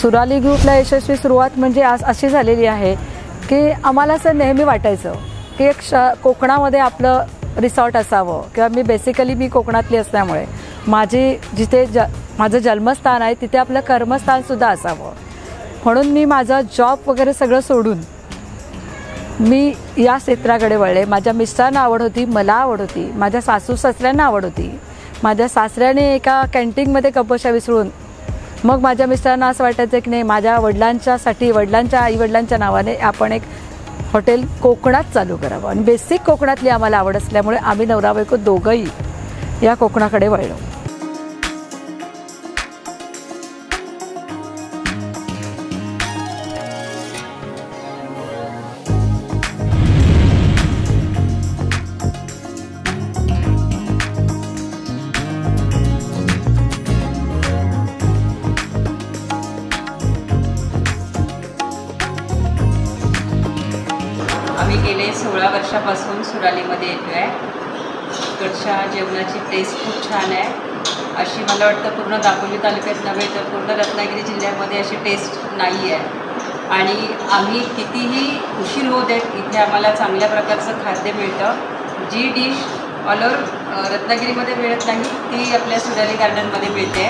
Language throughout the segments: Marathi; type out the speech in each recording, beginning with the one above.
सुराली ग्रुपला यशस्वी सुरुवात म्हणजे आज अशी झालेली आहे की आम्हाला असं नेहमी वाटायचं की एक कोकणामध्ये आपलं रिसॉर्ट असावं किंवा मी कोकणातली असल्यामुळे माझी जिथे माझं जन्मस्थान आहे तिथे आपलं कर्मस्थानसुद्धा असावं, म्हणून मी माझा जॉब वगैरे सगळं सोडून मी या क्षेत्राकडे वळले. माझ्या मिस्टरांना आवड होती, मला आवड होती, माझ्या सासू सासऱ्यांना आवड होती. माझ्या सासऱ्याने एका कॅन्टीनमध्ये कपोशा विसरून मग माझ्या मिस्टरांना असं वाटायचं की नाही, माझ्या वडिलांच्या आईवडिलांच्या नावाने आपण एक हॉटेल कोकणात चालू करावं. आणि बेसिक कोकणातली आम्हाला आवड असल्यामुळे आम्ही नवरा बायको दोघंही या कोकणाकडे वळलो. आम्ही गेले 16 वर्षापासून सुरालीमध्ये येतो आहे. इकडच्या जेवणाची टेस्ट खूप छान आहे. अशी मला वाटतं पूर्ण दापोली तालुक्यात नव्हे तर पूर्ण रत्नागिरी जिल्ह्यामध्ये अशी टेस्ट नाही आहे. आणि आम्ही कितीही उशीर होऊ देत इथे आम्हाला चांगल्या प्रकारचं खाद्य मिळतं. जी डिश ऑल ओव्हर रत्नागिरीमध्ये मिळत नाही ती आपल्या सुराली गार्डनमध्ये मिळते.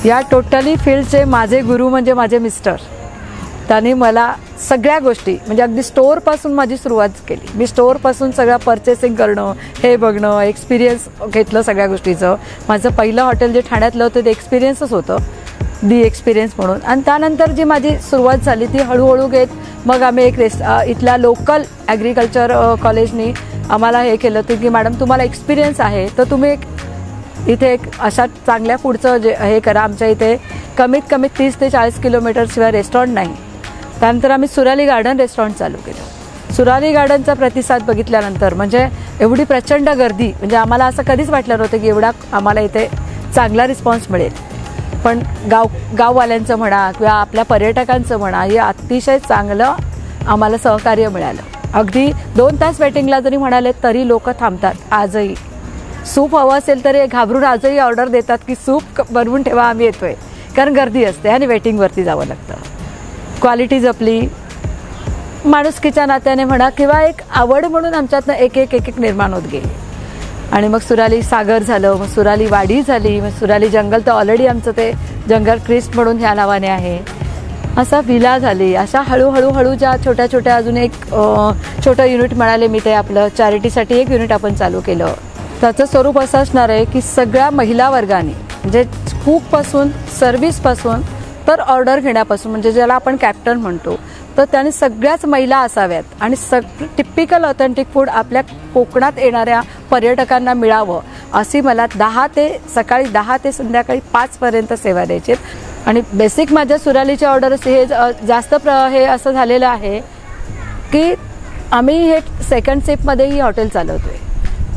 या टोटली फील्डचे माझे गुरु म्हणजे माझे मिस्टर. त्यांनी मला सगळ्या गोष्टी म्हणजे अगदी स्टोअरपासून माझी सुरुवात केली. मी स्टोअरपासून सगळं परचेसिंग करणं, हे बघणं, एक्सपिरियन्स घेतलं सगळ्या गोष्टीचं. माझं पहिलं हॉटेल जे ठाण्यातलं होतं ते एक्सपिरियन्सच होतं, दी एक्सपिरियन्स म्हणून. आणि त्यानंतर जी माझी सुरुवात झाली ती हळूहळू घेत मग आम्ही एक इथल्या लोकल ॲग्रिकल्चर कॉलेजनी आम्हाला हे केलं होतं की मॅडम तुम्हाला एक्सपिरियन्स आहे तर तुम्ही इथे एक अशा चांगल्या फूडचं जे हे करा. आमच्या इथे कमीत कमी 30 ते 40 किलोमीटर शिवाय रेस्टॉरंट नाही. त्यानंतर आम्ही सुराली गार्डन रेस्टॉरंट चालू केलं. सुराली गार्डनचा प्रतिसाद बघितल्यानंतर म्हणजे एवढी प्रचंड गर्दी, म्हणजे आम्हाला असं कधीच वाटलं नव्हतं की एवढा आम्हाला इथे चांगला रिस्पॉन्स मिळेल. पण गाववाल्यांचं म्हणा किंवा आपल्या पर्यटकांचं म्हणा हे अतिशय चांगलं आम्हाला सहकार्य मिळालं. अगदी 2 तास वेटिंगला जरी म्हणाले तरी लोक थांबतात. आजही सूप हवं असेल तरी घाबरून आजही ऑर्डर देतात की सूप बनवून ठेवा आम्ही येतोय, कारण गर्दी असते आणि वेटिंगवरती जावं लागतं. क्वालिटी जपली, माणुसकीच्या नात्याने म्हणा किंवा एक आवड म्हणून आमच्यातनं एक निर्माण होत गेली. आणि मग सुराली सागर झालं, मग सुराली वाडी झाली, मग सुराली जंगल तर ऑलरेडी आमचं ते जंगल क्रिस्ट म्हणून ह्या नावाने आहे. असा विला झाली. अशा हळूहळू ज्या छोट्या छोट्या अजून एक छोटं युनिट म्हणाले मी ते आपलं चॅरिटीसाठी एक युनिट आपण चालू केलं. त्याचं स्वरूप असं असणार आहे की सगळ्या महिला वर्गाने म्हणजे कुकपासून सर्व्हिसपासून तर ऑर्डर घेण्यापासून म्हणजे ज्याला आपण कॅप्टन म्हणतो तर त्याने सगळ्याच महिला असाव्यात आणि टिपिकल ऑथेंटिक फूड आपल्या कोकणात येणाऱ्या पर्यटकांना मिळावं अशी मला सकाळी 10 ते संध्याकाळी 5 पर्यंत सेवा द्यायची. आणि बेसिक माझ्या सुरालीचे ऑर्डर्स हे जास्त हे असं झालेलं आहे की आम्ही हे सेकंड शिफ्टमध्ये ही हॉटेल चालवतोय.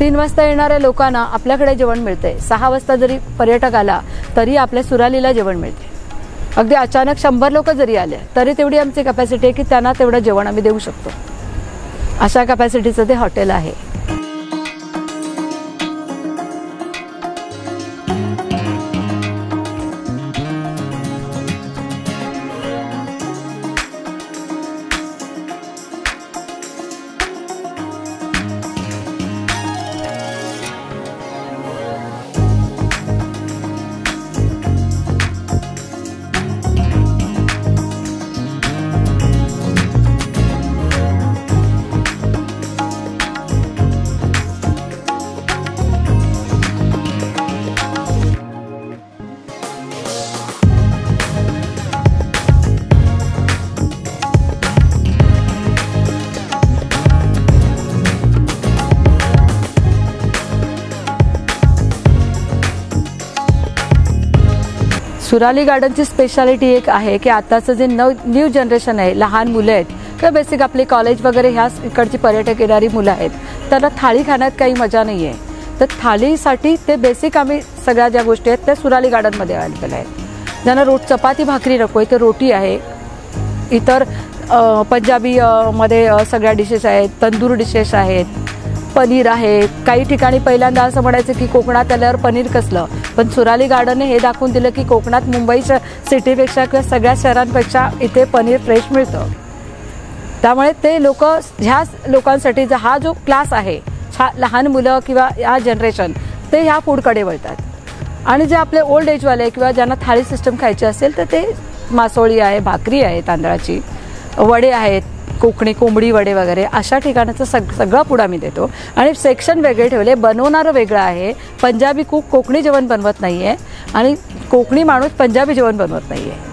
3 वाजता येणाऱ्या लोकांना आपल्याकडे जेवण मिळते. 6 वाजता जरी पर्यटक आला तरी आपल्या सुरालीला जेवण मिळते. अगदी अचानक 100 लोक जरी आले तरी तेवढी आमची कॅपॅसिटी आहे की त्यांना तेवढं जेवण आम्ही देऊ शकतो. अशा कॅपॅसिटीचं ते हॉटेल आहे. सुराली गार्डनची स्पेशालिटी एक आहे की आताचं जे न्यू जनरेशन आहे, लहान मुलं आहेत किंवा बेसिक आपले कॉलेज वगैरे ह्या इकडची पर्यटक येणारी मुलं आहेत, त्यांना थाळी खाण्यात काही मजा नाही आहे. तर थाळीसाठी ते बेसिक आम्ही सगळ्या ज्या गोष्टी आहेत त्या सुराली गार्डनमध्ये अवेलेबल आहेत. ज्यांना चपाती भाकरी नको आहे तर रोटी आहे. इतर पंजाबी मध्ये सगळ्या डिशेस आहेत, तंदूर डिशेस आहेत, पनीर आहे. काही ठिकाणी पहिल्यांदा असं म्हणायचं की कोकणात आल्यावर पनीर कसलं, पण सुराली गार्डनने हे दाखवून दिलं की कोकणात मुंबईच्या सिटीपेक्षा किंवा सगळ्या शहरांपेक्षा इथे पनीर फ्रेश मिळतं. त्यामुळे ते ह्या लोकांसाठी हा जो क्लास आहे, लहान मुलं किंवा या जनरेशन, ते ह्या फूडकडे वळतात. आणि जे आपले ओल्ड एजवाले किंवा ज्यांना थाळी सिस्टम खायची असेल तर ते मासोळी आहे, भाकरी आहे तांदळाची, वडे आहेत, कोकणी कोंबडी वडे वगैरे अशा ठिकाणाचं सगळं पुढं आम्ही देतो. आणि सेक्शन वेगळे ठेवले. बनवणारं वेगळं आहे. पंजाबी कुक कोकणी जेवण बनवत नाही आहे आणि कोकणी माणूस पंजाबी जेवण बनवत नाही आहे.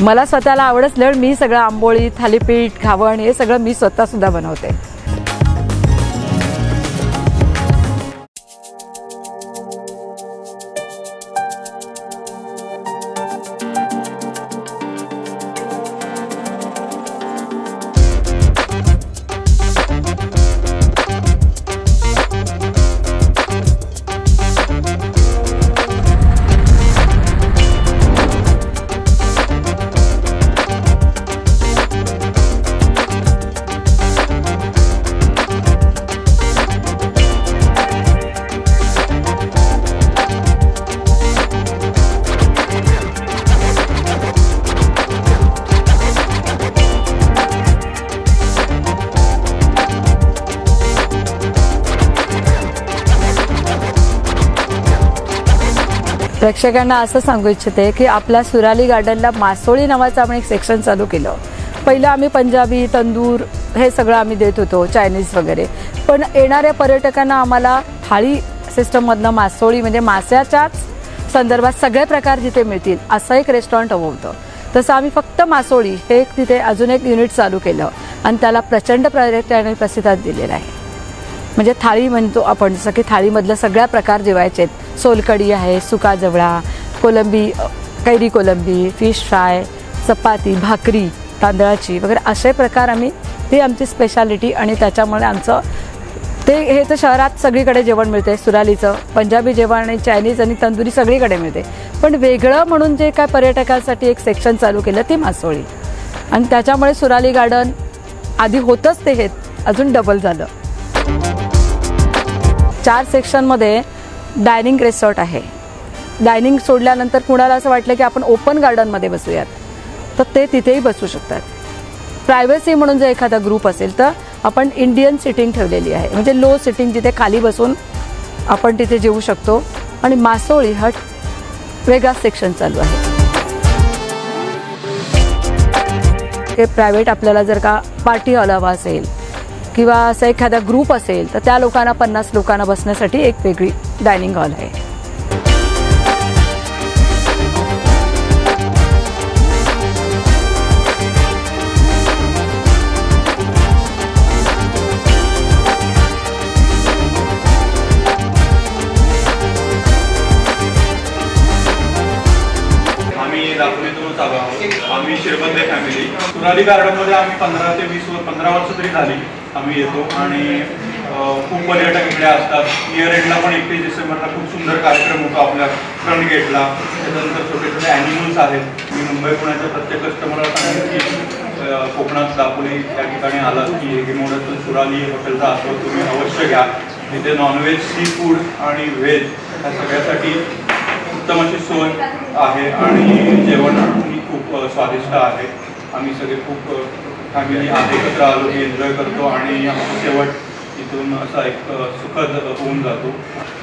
मला स्वतःला आवडच लढ मी सगळं आंबोळी, थालीपीठ, घावण हे सगळं मी स्वतःसुद्धा बनवते. प्रेक्षकांना असं सांगू इच्छिते की आपल्या सुराली गार्डनला मासोळी नावाचं आपण एक सेक्शन चालू केलं. पहिलं आम्ही पंजाबी, तंदूर हे सगळं आम्ही देत होतो, चायनीज वगैरे. पण येणाऱ्या पर्यटकांना आम्हाला थाळी सिस्टममधनं मासोळी म्हणजे मास्याच्याच संदर्भात सगळे प्रकार जिथे मिळतील असं एक रेस्टॉरंट हवं होतं. तसं आम्ही फक्त मासोळी हे तिथे अजून एक युनिट चालू केलं आणि त्याला प्रचंड पर्यटकांनी प्रतिसाद दिलेला आहे. म्हणजे थाळी म्हणतो आपण, जसं की थाळीमधलं सगळ्या प्रकार जेवायचे आहेत. सोलकढी आहे, सुका जवळा, कोलंबी, कैरी कोलंबी, फिश फ्राय, चपाती, भाकरी तांदळाची वगैरे असे प्रकार आम्ही, ती आमची स्पेशालिटी. आणि त्याच्यामुळे आमचं हे तर शहरात सगळीकडे जेवण मिळते. सुरालीचं पंजाबी जेवण आणि चायनीज आणि तंदुरी सगळीकडे मिळते. पण वेगळं म्हणून जे काय पर्यटकांसाठी एक सेक्शन चालू केलं ती मासोळी. आणि त्याच्यामुळे सुराली गार्डन आधी होतंच ते हे अजून डबल झालं. 4 सेक्शनमध्ये डायनिंग रिसॉर्ट आहे. डायनिंग सोडल्यानंतर कुणाला असं वाटलं की आपण ओपन गार्डनमध्ये बसूयात तर ते तिथेही बसू शकतात. प्रायव्हसी म्हणून जर एखादा ग्रुप असेल तर आपण इंडियन सिटिंग ठेवलेली आहे, म्हणजे लो सिटिंग, जिथे खाली बसून आपण तिथे जेवू शकतो. आणि मासोळी हा वेगळा सेक्शन चालू आहे. हे प्रायव्हेट आपल्याला जर का पार्टी हॉल हवा असेल किंवा असा एखादा ग्रुप असेल तर त्या लोकांना 50 लोकांना बसण्यासाठी एक वेगळी डायनिंग हॉल आहे. आम्ही शिरबंदे फॅमिली सुराली गार्डनमध्ये आम्ही 15 ते 15 वर्ष तरी झाली आम्ही येतो. आणि खूप पर्यटक इकडे असतात. इयर एंडला पण 31 डिसेंबरला खूप सुंदर कार्यक्रम होतो आपल्या फ्रंट गेटला. त्याच्यानंतर छोटे छोटे ॲनिमल्स आहेत. मी मुंबई पुण्याच्या प्रत्येक कस्टमरला सांगेन की कोकणात दापोली त्या ठिकाणी आलात की हेगेमोडचं सुराली हॉटेलचा आस्वाद तुम्ही अवश्य घ्या. तिथे नॉनव्हेज, सी फूड आणि व्हेज ह्या सगळ्यासाठी उत्तम अशी सोय आहे आणि जेवण खूप स्वादिष्ट आहे. आम्ही सगळे खूप फॅमिली एकत्र आलो की एन्जॉय करतो आणि आमचा शेवट इथून असा एक सुखद होऊन जातो.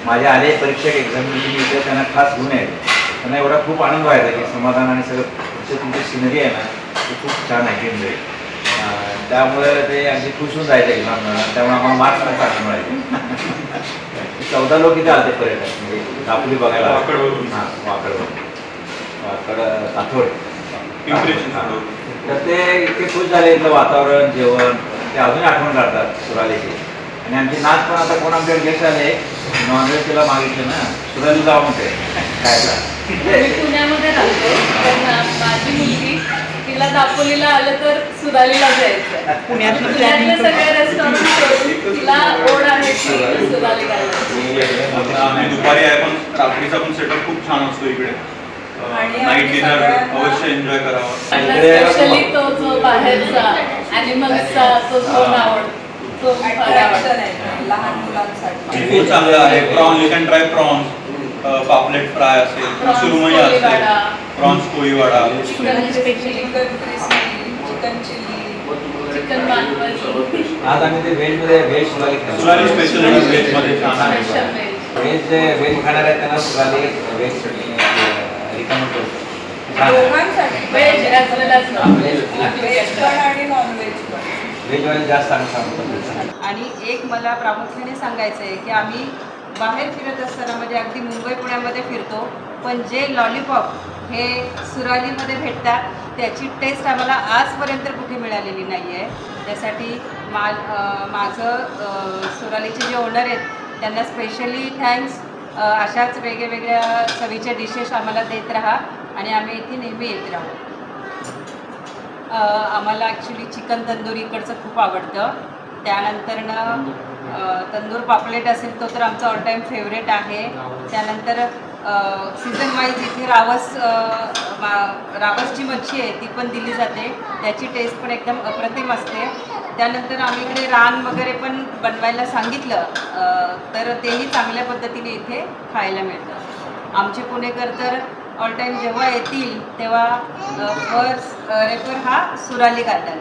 माझे आले परीक्षक एक्झाममध्ये इथे त्यांना खास गुण आहेत. त्यांना एवढा खूप आनंद व्हायचा की समाधान आणि सगळं तुमची सिनरी आहे ना ती खूप छान आहे केंद्र. त्यामुळे ते अगदी खुश होऊन जायचं एक्झाम. त्यामुळे आम्हाला मार्क्स पण चांगले मिळायचे. 14 लोक इथे आले पर्यटक म्हणजे दापोली बघायला. वाकडवरून. हां, वाकड काथोड. तर ते इतके खुश झाले. इथलं वातावरण, जेवण ते अजून आठवण काढतात सुरालीची. आणि आमची नाच पण आता कोण आमच्याकडे गेस्ट आले नॉनव्हेज तिला मागितलं ना सुराली जाऊ म्हणते खायला. मी पुण्यामध्ये राहतो पण माझी मुलगी तिला दापोलीला आलं तर सुरालीला जायचं. पुण्यातले सगळे रेस्टॉरंट करून तिला ओढ आहे सुराली गार्डन. आम्ही दुपारी आहे पण रात्रीचा पण सेटअप खूप छान असतो इकडे. नाईट डिनर अवश्य एन्जॉय करावं. स्पेशली तो जो बाहेरचा ॲनिमल्सचा तो झोन आवडतो, तो फार आवडतो लहान मुलांसाठी. खूप चांगलं आहे. Prawns, you can try prawns, पापलेट फ्राय असेल, सुरमई असेल, prawns Koliwada, chicken specially, chicken crispy, chicken chilli, chicken Malvani, आज आम्ही ते व्हेजमध्ये व्हेज सुराली सुराली स्पेशल व्हेजमध्ये छान आहे. व्हेज खाणार आहेत त्यांना सुराली व्हेज रिकमेंड करतो. दोघांसाठी व्हेज ॲज वेल ॲज व्हेज पण आणि नॉनव्हेज पण. व्हेजवाले जास्त सांगतो. आणि एक मला प्रामुख्याने सांगायचं आहे की आम्ही बाहेर फिरत असताना म्हणजे अगदी मुंबई पुण्यामध्ये फिरतो, पण जे लॉलीपॉप हे सुरालीमध्ये भेटतात त्याची टेस्ट आम्हाला आजपर्यंत कुठे मिळालेली नाही आहे. त्यासाठी माझं सुरालीचे जे ओनर आहेत त्यांना स्पेशली थँक्स. अशाच वेगवेगळ्या चवीच्या डिशेस आम्हाला देत राहा आणि आम्ही इथे नेहमी येत राहू. आम्हाला ॲक्च्युली चिकन तंदूर इकडचं खूप आवडतं. त्यानंतरनं तंदूर पापलेट असेल तो तर आमचा ऑल टाईम फेवरेट आहे. त्यानंतर सीझन वाईज इथे रावसची मच्छी आहे ती पण दिली जाते, त्याची टेस्ट पण एकदम अप्रतिम असते. त्यानंतर आम्ही इकडे रान वगैरे पण बनवायला सांगितलं तर तेही चांगल्या पद्धतीने इथे खायला मिळतं. आमचे पुणेकर तर ऑल टाईम जेव्हा येतील तेव्हा फर्स्ट रेफर हा सुराली गार्डन.